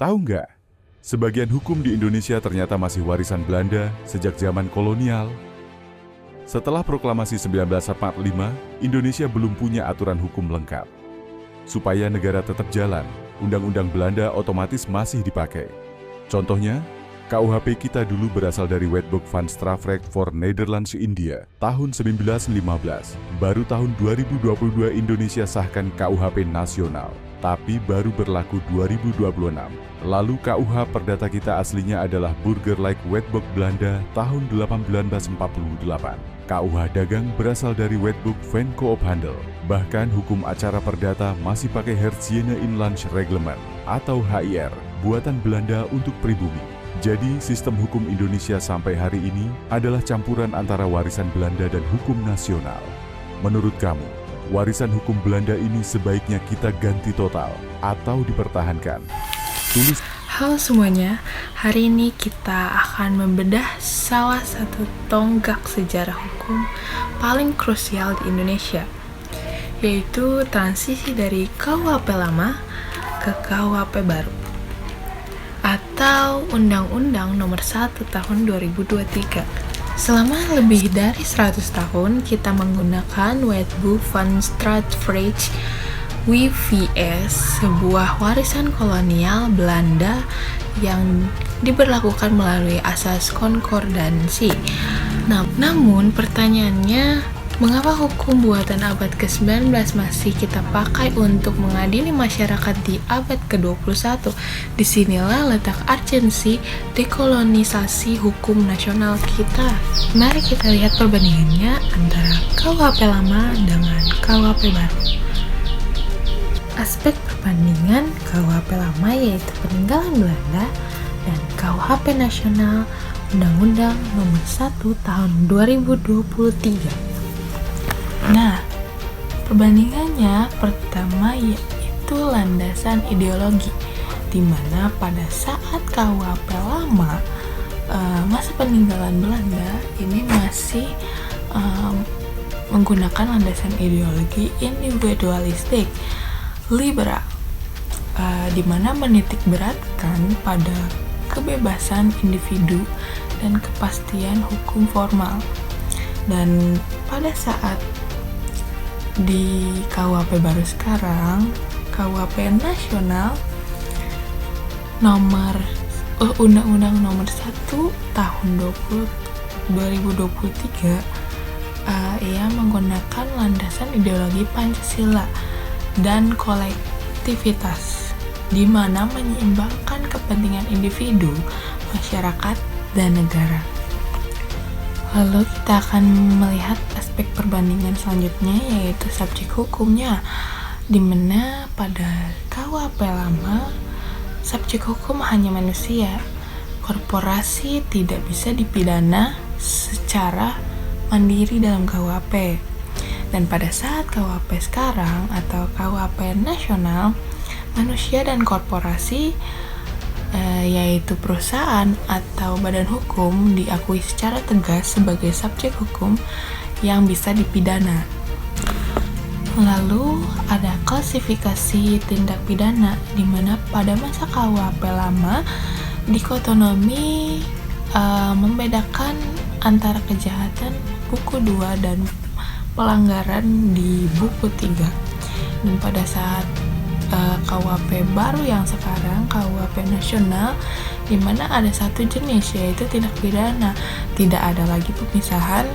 Tahu nggak? Sebagian hukum di Indonesia ternyata masih warisan Belanda sejak zaman kolonial. Setelah proklamasi 1945, Indonesia belum punya aturan hukum lengkap. Supaya negara tetap jalan, undang-undang Belanda otomatis masih dipakai. Contohnya, KUHP kita dulu berasal dari Wetboek van Strafrecht voor Nederlandse India tahun 1915. Baru tahun 2022 Indonesia sahkan KUHP nasional, tapi baru berlaku 2026. Lalu KUH Perdata kita aslinya adalah Burgerlijk Wetboek Belanda tahun 1848. KUH Dagang berasal dari Wetboek van Koophandel. Bahkan hukum acara perdata masih pakai Herziene Inlandsreglement atau HIR, buatan Belanda untuk pribumi. Jadi sistem hukum Indonesia sampai hari ini adalah campuran antara warisan Belanda dan hukum nasional. Menurut kamu, warisan hukum Belanda ini sebaiknya kita ganti total atau dipertahankan? Tulis. Halo semuanya, hari ini kita akan membedah salah satu tonggak sejarah hukum paling krusial di Indonesia, yaitu transisi dari KUHP lama ke KUHP baru, atau Undang-Undang Nomor 1 Tahun 2023. Selama lebih dari 100 tahun, kita menggunakan Wetboek van Strafrecht WVS, sebuah warisan kolonial Belanda yang diberlakukan melalui asas konkordansi. Namun pertanyaannya, mengapa hukum buatan abad ke-19 masih kita pakai untuk mengadili masyarakat di abad ke-21? Disinilah letak urgensi dekolonisasi hukum nasional kita. Mari kita lihat perbandingannya antara KUHP lama dengan KUHP baru. Aspek perbandingan KUHP lama yaitu peninggalan Belanda dan KUHP nasional Undang-Undang Nomor 1 Tahun 2023. Nah, perbandingannya pertama yaitu landasan ideologi, di mana pada saat KUHP lama, masa peninggalan Belanda ini masih menggunakan landasan ideologi individualistik liberal, di mana menitik beratkan pada kebebasan individu dan kepastian hukum formal. Dan pada saat di KUHP baru sekarang, KUHP nasional Undang-Undang Nomor 1 Tahun 2023, ia menggunakan landasan ideologi Pancasila dan kolektivitas, di mana menyeimbangkan kepentingan individu, masyarakat, dan negara. Lalu kita akan melihat aspek perbandingan selanjutnya, yaitu subjek hukumnya, di mana pada KUHP lama subjek hukum hanya manusia. Korporasi tidak bisa dipidana secara mandiri dalam KUHP. Dan pada saat KUHP sekarang atau KUHP nasional, manusia dan korporasi, yaitu perusahaan atau badan hukum, diakui secara tegas sebagai subjek hukum yang bisa dipidana. Lalu ada klasifikasi tindak pidana, di mana pada masa KUHP lama dikotomi membedakan antara kejahatan buku 2 dan pelanggaran di buku 3. Dan pada saat KUHP baru yang sekarang, KUHP nasional, di mana ada satu jenis, yaitu tindak pidana. Tidak ada lagi pemisahan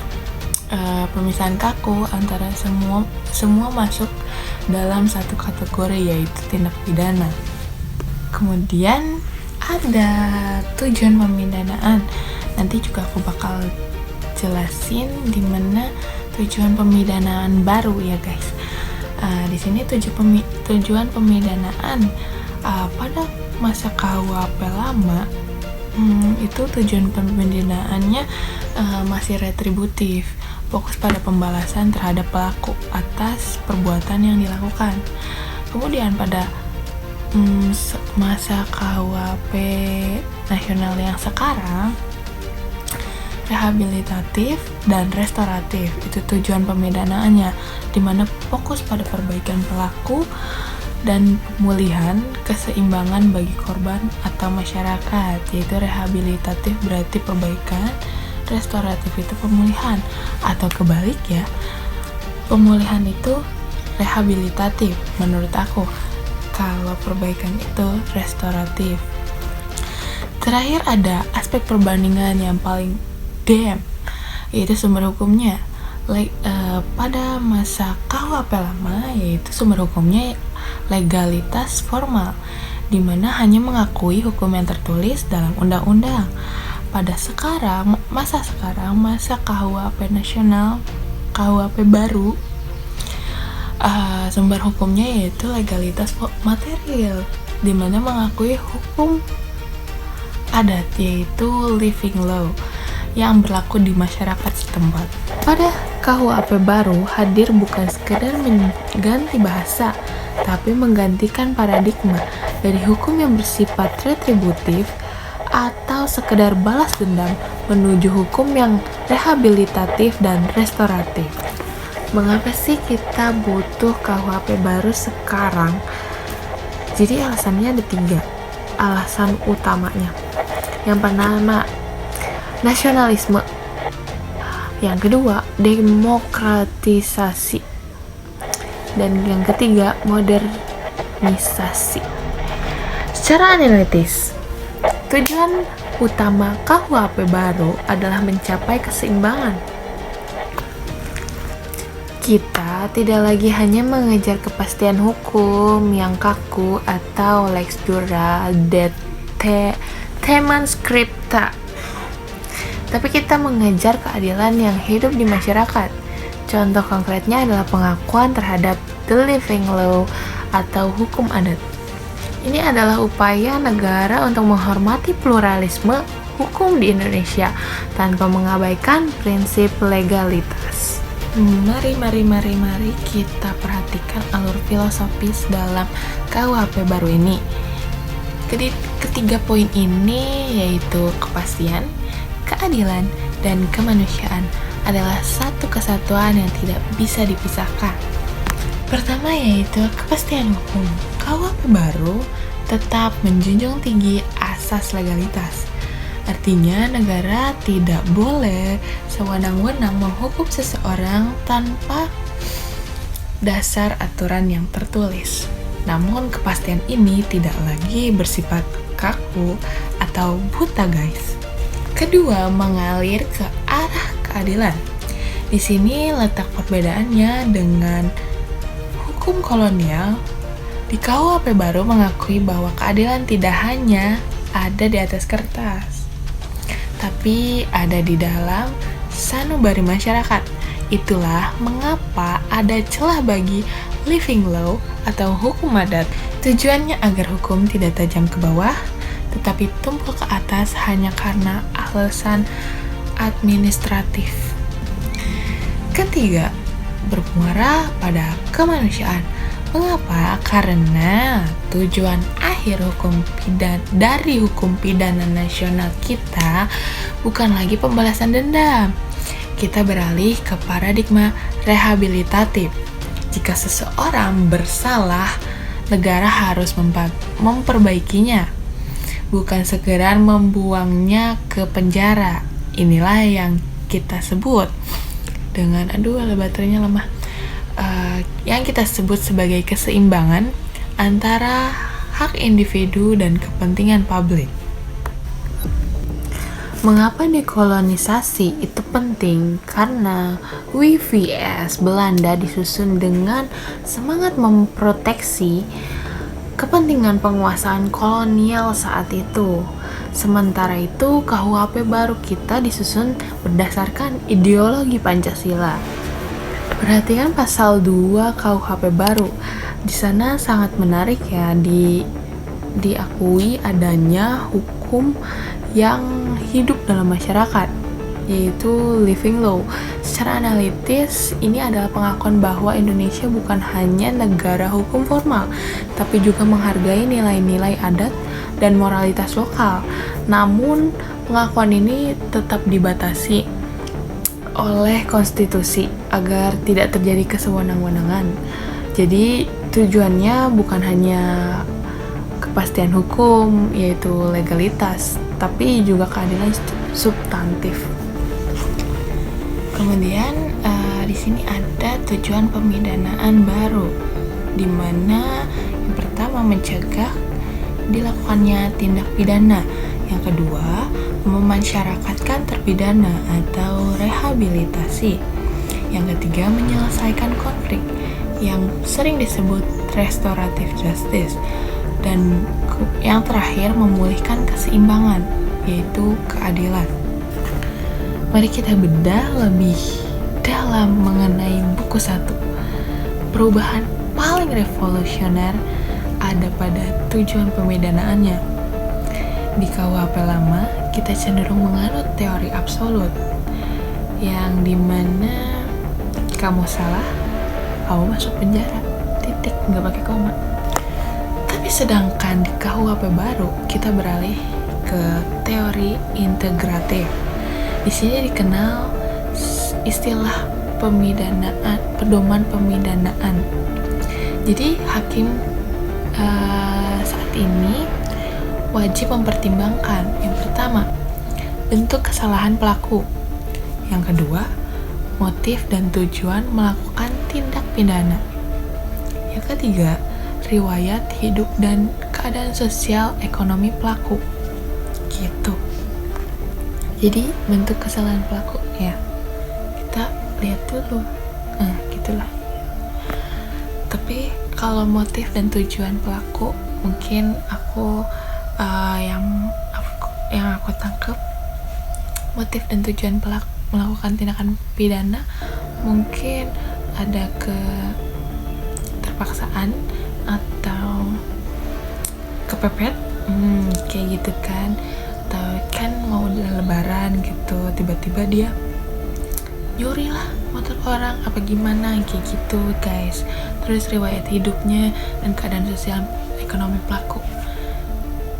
kaku antara semua masuk dalam satu kategori, yaitu tindak pidana. Kemudian ada tujuan pemidanaan. Nanti juga aku bakal jelasin di mana tujuan pemidanaan baru ya guys. Di sini tujuan pemidanaan pada masa KUHP lama, itu tujuan pemidanaannya masih retributif, fokus pada pembalasan terhadap pelaku atas perbuatan yang dilakukan. Kemudian pada masa KUHP nasional yang sekarang, rehabilitatif dan restoratif itu tujuan pemidanaannya, di mana fokus pada perbaikan pelaku dan pemulihan keseimbangan bagi korban atau masyarakat, yaitu rehabilitatif berarti perbaikan, restoratif itu pemulihan, atau kebalik ya, pemulihan itu rehabilitatif menurut aku, kalau perbaikan itu restoratif. Terakhir ada aspek perbandingan yang paling yaitu sumber hukumnya. Pada masa KUHP lama, yaitu sumber hukumnya legalitas formal, di mana hanya mengakui hukum yang tertulis dalam undang-undang. Pada masa KUHP nasional, KUHP baru, sumber hukumnya yaitu legalitas material, di mana mengakui hukum adat, yaitu living law yang berlaku di masyarakat setempat. Pada KUHP baru hadir bukan sekedar mengganti bahasa, tapi menggantikan paradigma dari hukum yang bersifat retributif atau sekedar balas dendam menuju hukum yang rehabilitatif dan restoratif. Mengapa sih kita butuh KUHP baru sekarang? Jadi alasannya ada 3 alasan utamanya. Yang pertama, nasionalisme. Yang kedua, demokratisasi. Dan yang ketiga, modernisasi. Secara analitis, tujuan utama KUHP baru adalah mencapai keseimbangan. Kita tidak lagi hanya mengejar kepastian hukum yang kaku atau lex dura det teman scripta, tapi kita mengejar keadilan yang hidup di masyarakat. Contoh konkretnya adalah pengakuan terhadap the living law atau hukum adat. Ini adalah upaya negara untuk menghormati pluralisme hukum di Indonesia tanpa mengabaikan prinsip legalitas. Mari kita perhatikan alur filosofis dalam KUHP baru ini. Ketiga poin ini yaitu kepastian, keadilan, dan kemanusiaan adalah satu kesatuan yang tidak bisa dipisahkan. Pertama yaitu kepastian hukum. KUHP baru tetap menjunjung tinggi asas legalitas. Artinya negara tidak boleh sewenang-wenang menghukum seseorang tanpa dasar aturan yang tertulis. Namun kepastian ini tidak lagi bersifat kaku atau buta guys. Kedua, mengalir ke arah keadilan. Di sini letak perbedaannya dengan hukum kolonial. Di KUHP baru mengakui bahwa keadilan tidak hanya ada di atas kertas, tapi ada di dalam sanubari masyarakat. Itulah mengapa ada celah bagi living law atau hukum adat. Tujuannya agar hukum tidak tajam ke bawah, tetapi tumpul ke atas hanya karena alasan administratif. Ketiga, bermuara pada kemanusiaan. Mengapa? Karena tujuan akhir dari hukum pidana nasional kita bukan lagi pembalasan dendam. Kita beralih ke paradigma rehabilitatif. Jika seseorang bersalah, negara harus memperbaikinya, bukan sekedar membuangnya ke penjara. Inilah yang kita sebut dengan baterainya lemah. Yang kita sebut sebagai keseimbangan antara hak individu dan kepentingan publik. Mengapa dekolonisasi itu penting? Karena WVS Belanda disusun dengan semangat memproteksi kepentingan penguasaan kolonial saat itu. Sementara itu, KUHP baru kita disusun berdasarkan ideologi Pancasila. Perhatikan pasal 2 KUHP baru. Di sana sangat menarik ya, diakui adanya hukum yang hidup dalam masyarakat, yaitu living law. Secara analitis, ini adalah pengakuan bahwa Indonesia bukan hanya negara hukum formal, tapi juga menghargai nilai-nilai adat dan moralitas lokal. Namun, pengakuan ini tetap dibatasi oleh konstitusi agar tidak terjadi kesewenang-wenangan. Jadi Tujuannya bukan hanya kepastian hukum, yaitu legalitas, tapi juga keadilan substantif. Kemudian di sini ada tujuan pemidanaan baru, di mana yang pertama mencegah dilakukannya tindak pidana, yang kedua memasyarakatkan terpidana atau rehabilitasi, yang ketiga menyelesaikan konflik yang sering disebut restoratif justice, dan yang terakhir memulihkan keseimbangan, yaitu keadilan. Mari kita bedah lebih dalam mengenai buku 1. Perubahan paling revolusioner ada pada tujuan pemidanaannya. Di KUHP lama, kita cenderung menganut teori absolut, yang dimana kamu salah, kamu masuk penjara, titik, nggak pakai koma. Tapi sedangkan di KUHP baru, kita beralih ke teori integratif. Di sini dikenal istilah pemidanaan, pedoman pemidanaan. Jadi hakim saat ini wajib mempertimbangkan, yang pertama, bentuk kesalahan pelaku, yang kedua, motif dan tujuan melakukan tindak pidana, yang ketiga, riwayat hidup dan keadaan sosial ekonomi pelaku, gitu. Jadi bentuk kesalahan pelaku, ya kita lihat dulu, gitulah. Tapi kalau motif dan tujuan pelaku, mungkin yang aku tangkap, motif dan tujuan pelaku melakukan tindakan pidana mungkin ada keterpaksaan atau kepepet, kayak gitu kan, atau kan mau lebaran gitu, tiba-tiba dia nyuri lah motor orang apa gimana, kayak gitu guys. Terus riwayat hidupnya dan keadaan sosial ekonomi pelaku,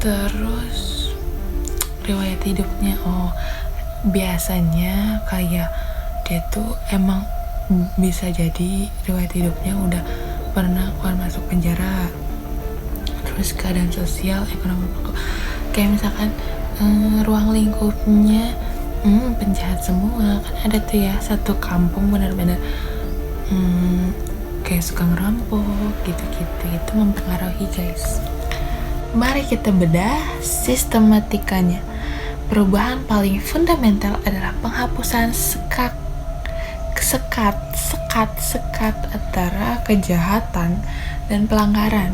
terus riwayat hidupnya, biasanya kayak dia tuh emang bisa jadi riwayat hidupnya udah pernah keluar masuk penjara. Terus keadaan sosial ekonomi pelaku, kayak misalkan ruang lingkupnya penjahat semua, kan ada tuh ya satu kampung benar-benar kayak suka ngerampok gitu-gitu. Itu mempengaruhi guys. Mari kita bedah sistematikanya. Perubahan paling fundamental adalah penghapusan sekat antara kejahatan dan pelanggaran.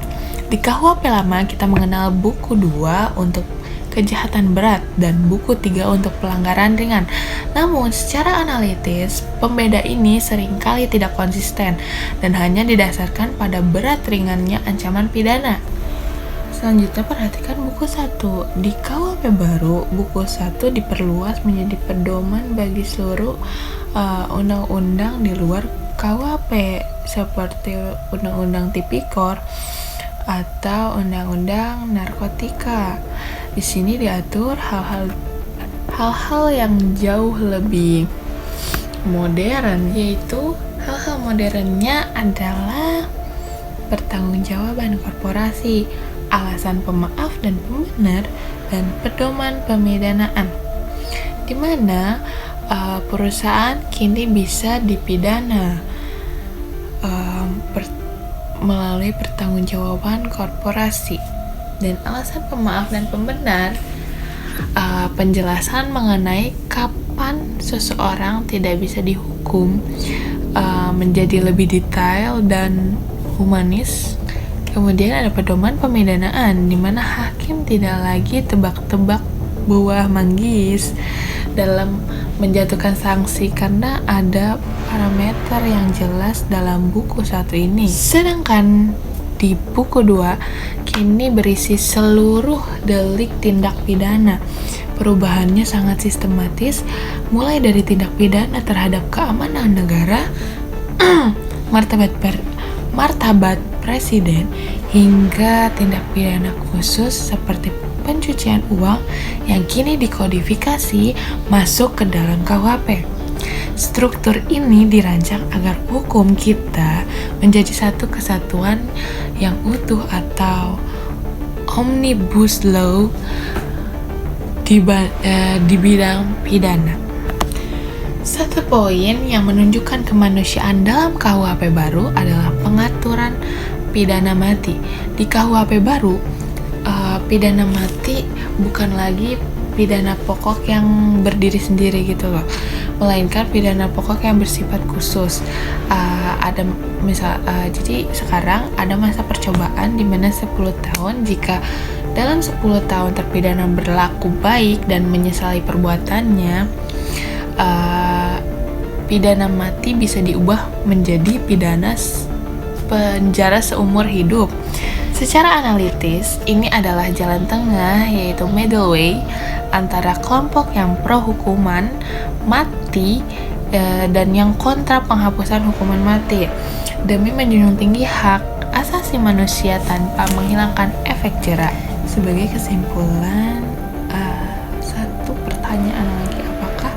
Di KUHP lama kita mengenal buku 2 untuk kejahatan berat dan buku 3 untuk pelanggaran ringan. Namun secara analitis, pembeda ini seringkali tidak konsisten dan hanya didasarkan pada berat ringannya ancaman pidana. Selanjutnya perhatikan buku 1. Di KUHP baru, buku 1 diperluas menjadi pedoman bagi seluruh undang-undang di luar KUHP seperti Undang-Undang Tipikor atau Undang-Undang Narkotika. Di sini diatur hal-hal yang jauh lebih modern, yaitu hal-hal modernnya adalah pertanggungjawaban korporasi, alasan pemaaf dan pembenar, dan pedoman pemidanaan, di mana perusahaan kini bisa dipidana melalui pertanggungjawaban korporasi. Dan alasan pemaaf dan pembenar, penjelasan mengenai kapan seseorang tidak bisa dihukum menjadi lebih detail dan humanis. Kemudian ada pedoman pemidanaan, di mana hakim tidak lagi tebak-tebak buah manggis dalam menjatuhkan sanksi karena ada parameter yang jelas dalam buku 1 ini. Sedangkan di buku 2 kini berisi seluruh delik tindak pidana. Perubahannya sangat sistematis, mulai dari tindak pidana terhadap keamanan negara, martabat presiden, hingga tindak pidana khusus seperti pencucian uang yang kini dikodifikasi masuk ke dalam KUHP. Struktur ini dirancang agar hukum kita menjadi satu kesatuan yang utuh atau omnibus law di bidang pidana. Satu poin yang menunjukkan kemanusiaan dalam KUHP baru adalah pengaturan pidana mati. Di KUHP baru, pidana mati bukan lagi pidana pokok yang berdiri sendiri gitu loh, melainkan pidana pokok yang bersifat khusus. Jadi sekarang ada masa percobaan di mana 10 tahun. Jika dalam 10 tahun terpidana berlaku baik dan menyesali perbuatannya, pidana mati bisa diubah menjadi pidana penjara seumur hidup. Secara analitis, ini adalah jalan tengah, yaitu middle way antara kelompok yang pro hukuman mati dan yang kontra penghapusan hukuman mati, demi menjunjung tinggi hak asasi manusia tanpa menghilangkan efek jera. Sebagai kesimpulan, satu pertanyaan lagi, apakah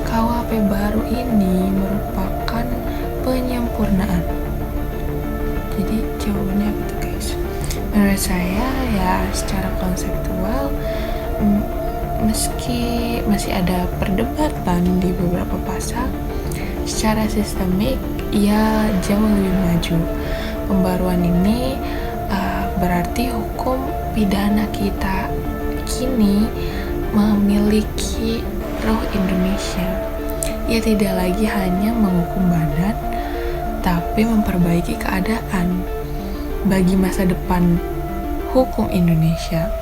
KUHP baru ini merupakan penyempurnaan? Jadi jawabannya apa tuh guys? Menurut saya ya secara konseptual, meski masih ada perdebatan di beberapa pasal, secara sistemik ia jauh lebih maju. Pembaruan ini berarti hukum pidana kita kini memiliki roh Indonesia. Ia tidak lagi hanya menghukum badan, tapi memperbaiki keadaan bagi masa depan hukum Indonesia.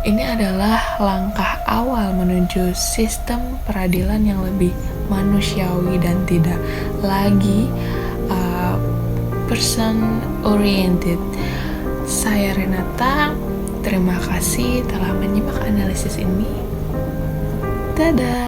Ini adalah langkah awal menuju sistem peradilan yang lebih manusiawi dan tidak lagi person oriented. Saya Renata, terima kasih telah menyimak analisis ini. Dadah.